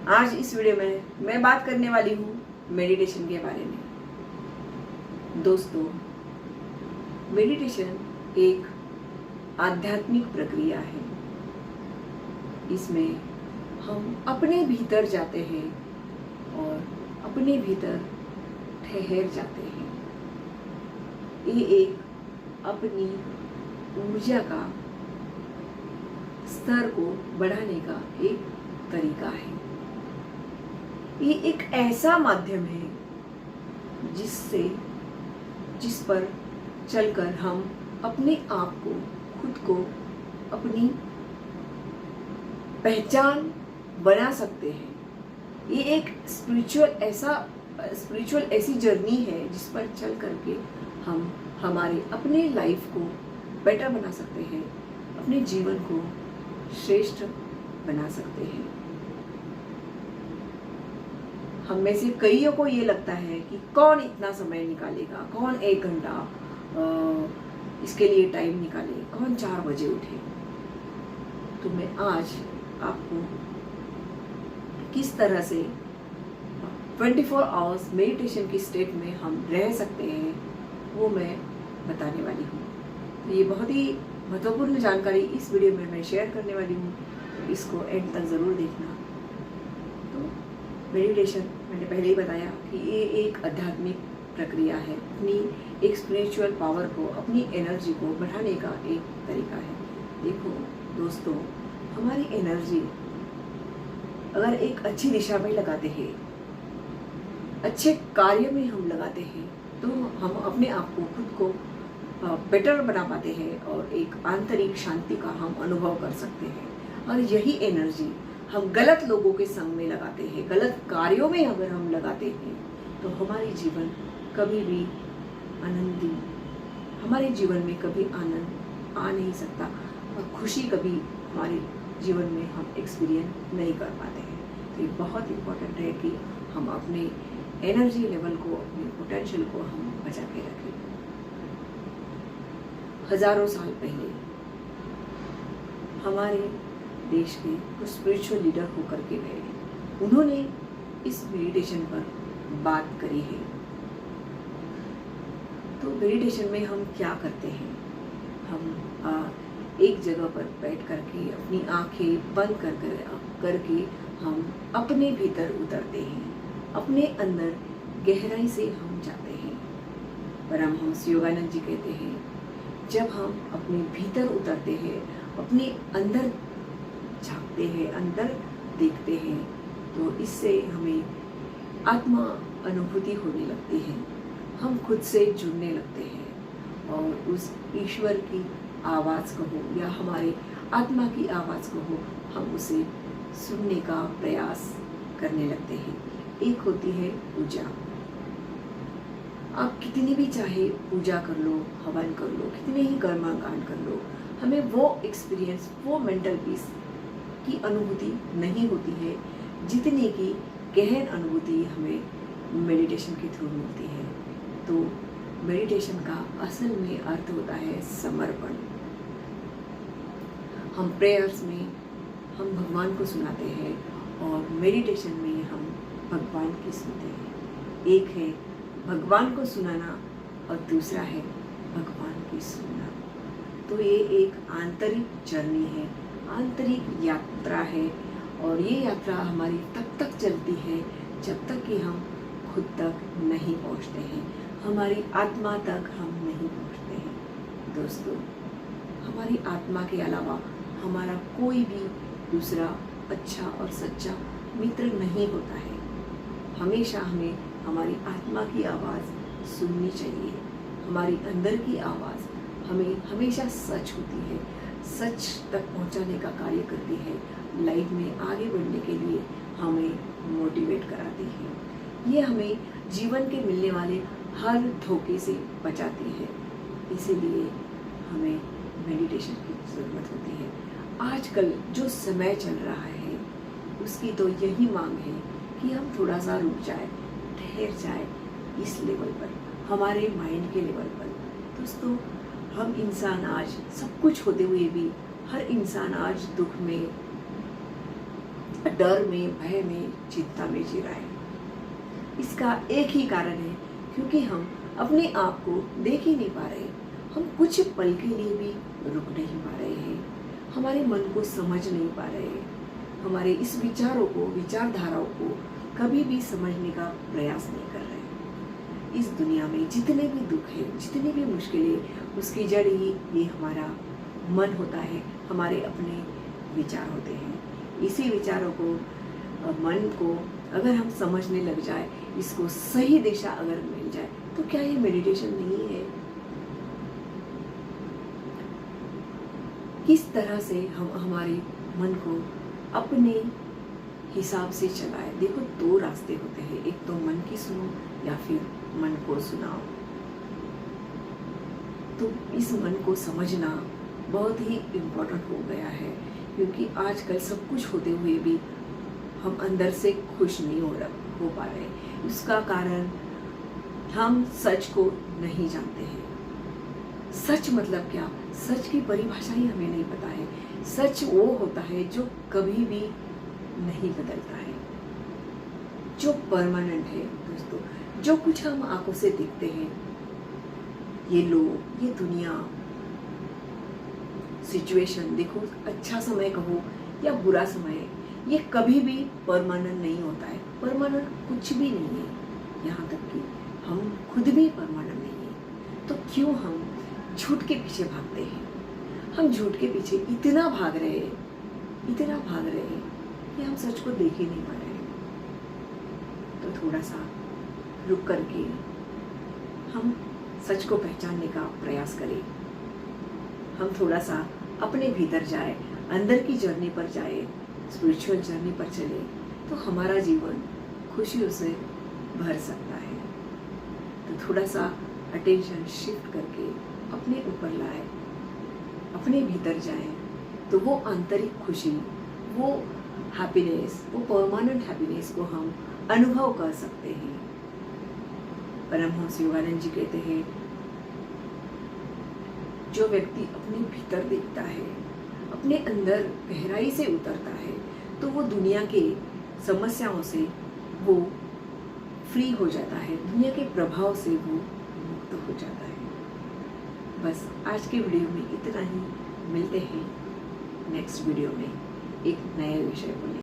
आज इस वीडियो में मैं बात करने वाली हूँ मेडिटेशन के बारे में। दोस्तों, मेडिटेशन एक आध्यात्मिक प्रक्रिया है। इसमें हम अपने भीतर जाते हैं और अपने भीतर ठहर जाते हैं। ये एक अपनी ऊर्जा का स्तर को बढ़ाने का एक तरीका है। ये एक ऐसा माध्यम है जिस पर चलकर हम अपने आप को, खुद को, अपनी पहचान बना सकते हैं। ये एक स्पिरिचुअल ऐसी जर्नी है जिस पर चल करके हम हमारे अपने लाइफ को बेटर बना सकते हैं, अपने जीवन को श्रेष्ठ बना सकते हैं। हम में से कईयों को ये लगता है कि कौन इतना समय निकालेगा, कौन 1 घंटा इसके लिए टाइम निकाले, कौन 4 बजे उठे। तो मैं आज आपको किस तरह से 24 आवर्स मेडिटेशन की स्टेट में हम रह सकते हैं वो मैं बताने वाली हूँ। तो ये बहुत ही महत्वपूर्ण जानकारी इस वीडियो में मैं शेयर करने वाली हूँ, तो इसको एंड तक ज़रूर देखना। तो मेडिटेशन मैंने पहले ही बताया कि ये एक आध्यात्मिक प्रक्रिया है। अपनी एक स्पिरिचुअल पावर को, अपनी एनर्जी को बढ़ाने का एक तरीका है। देखो दोस्तों, हमारी एनर्जी अगर एक अच्छी दिशा में लगाते हैं, अच्छे कार्य में हम लगाते हैं, तो हम अपने आप को, खुद को बेटर बना पाते हैं और एक आंतरिक शांति का हम अनुभव कर सकते हैं। और यही एनर्जी हम गलत लोगों के संग में लगाते हैं, गलत कार्यों में अगर हम लगाते हैं, तो हमारे जीवन कभी भी आनंदी, हमारे जीवन में कभी आनंद आ नहीं सकता और खुशी कभी हमारे जीवन में हम एक्सपीरियंस नहीं कर पाते हैं। तो ये बहुत इम्पोर्टेंट है कि हम अपने एनर्जी लेवल को, अपने पोटेंशियल को हम बचा के रखें। हजारों साल पहले हमारे देश के कुछ स्पिरिचुअल लीडर होकर के गए, उन्होंने इस मेडिटेशन पर बात करी है। तो मेडिटेशन में हम क्या करते हैं? हम एक जगह पर बैठ करके अपनी आंखें बंद करके हम अपने भीतर उतरते हैं, अपने अंदर गहराई से हम जाते हैं। परमहंस योगानंद जी कहते हैं, जब हम अपने भीतर उतरते हैं, अपने अंदर झांकते हैं, अंदर देखते हैं, तो इससे हमें आत्मा अनुभूति होने लगती है। हम खुद से जुड़ने लगते हैं और उस ईश्वर की आवाज़ को हो या हमारे आत्मा की आवाज़ को हो, हम उसे सुनने का प्रयास करने लगते हैं। एक होती है पूजा। आप कितनी भी चाहे पूजा कर लो, हवन कर लो, कितने ही कर्मकांड कर लो, हमें वो एक्सपीरियंस, वो मेंटल पीस की अनुभूति नहीं होती है जितने की गहन अनुभूति हमें मेडिटेशन के थ्रू मिलती है। तो मेडिटेशन का असल में अर्थ होता है समर्पण। हम प्रेयर्स में हम भगवान को सुनाते हैं और मेडिटेशन में हम भगवान की सुनते हैं। एक है भगवान को सुनाना और दूसरा है भगवान की सुनना। तो ये एक आंतरिक जर्नी है, आंतरिक यात्रा है और ये यात्रा हमारी तब तक चलती है जब तक कि हम खुद तक नहीं पहुंचते हैं, हमारी आत्मा तक हम नहीं पहुंचते हैं। दोस्तों, हमारी आत्मा के अलावा हमारा कोई भी दूसरा अच्छा और सच्चा मित्र नहीं होता है। हमेशा हमें हमारी आत्मा की आवाज़ सुननी चाहिए। हमारी अंदर की आवाज़ हमें हमेशा सच होती है, सच तक पहुंचाने का कार्य करती है, लाइफ में आगे बढ़ने के लिए हमें मोटिवेट कराती है। ये हमें जीवन के मिलने वाले हर धोखे से बचाती है। इसीलिए हमें मेडिटेशन की ज़रूरत होती है। आजकल जो समय चल रहा है उसकी तो यही मांग है कि हम थोड़ा सा रुक जाए, ठहर जाए इस लेवल पर, हमारे माइंड के लेवल पर। दोस्तों, हम इंसान आज सब कुछ होते हुए भी, हर इंसान आज दुख में डर में, भय में, चिंता में जी रहा है। इसका एक ही कारण है, क्योंकि हम अपने आप को देख ही नहीं पा रहे। हम कुछ पल के लिए भी रुक नहीं पा रहे हैं, हमारे मन को समझ नहीं पा रहे हैं, हमारे इस विचारों को, विचारधाराओं को कभी भी समझने का प्रयास नहीं कर रहे। इस दुनिया में जितने भी दुख है, जितनी भी मुश्किलें, उसकी जड़ ही ये हमारा मन होता है, हमारे अपने विचार होते हैं। इसी विचारों को, मन को अगर हम समझने लग जाए, इसको सही दिशा अगर मिल जाए, तो क्या ये मेडिटेशन नहीं है? किस तरह से हम हमारे मन को अपने हिसाब से चलाए। देखो, दो रास्ते होते हैं, एक तो मन की सुनो या फिर मन को सुनाओ। तो इस मन को समझना बहुत ही इम्पोर्टेंट हो गया है, क्योंकि आजकल सब कुछ होते हुए भी हम अंदर से खुश नहीं हो पा रहे। उसका कारण हम सच को नहीं जानते हैं। सच मतलब क्या? सच की परिभाषा ही हमें नहीं पता है। सच वो होता है जो कभी भी नहीं बदलता है, जो परमानेंट है दोस्तों। जो कुछ हम आंखों से देखते हैं, ये लोग, ये दुनिया, सिचुएशन, देखो, अच्छा समय कहो या बुरा समय, ये कभी भी परमानेंट नहीं होता है। परमानेंट कुछ भी नहीं है, यहाँ तक कि हम खुद भी परमानेंट नहीं है। तो क्यों हम झूठ के पीछे भागते हैं? हम झूठ के पीछे इतना भाग रहे हैं, इतना भाग रहे हैं कि हम सच को देख ही नहीं पा रहे हैं। तो थोड़ा सा रुक करके हम सच को पहचानने का प्रयास करें। हम थोड़ा सा अपने भीतर जाए, अंदर की जर्नी पर जाए, स्पिरिचुअल जर्नी पर चले, तो हमारा जीवन खुशियों से भर सकता है। तो थोड़ा सा अटेंशन शिफ्ट करके अपने ऊपर लाए, अपने भीतर जाए, तो वो आंतरिक खुशी, वो हैप्पीनेस, वो परमानेंट हैप्पीनेस को हम अनुभव कर सकते हैं। परमहंस योगानंद जी कहते हैं, जो व्यक्ति अपने भीतर देखता है, अपने अंदर गहराई से उतरता है, तो वो दुनिया के समस्याओं से वो फ्री हो जाता है, दुनिया के प्रभाव से वो मुक्त हो जाता है। बस आज के वीडियो में इतना ही। मिलते हैं नेक्स्ट वीडियो में एक नए विषय को लेकर।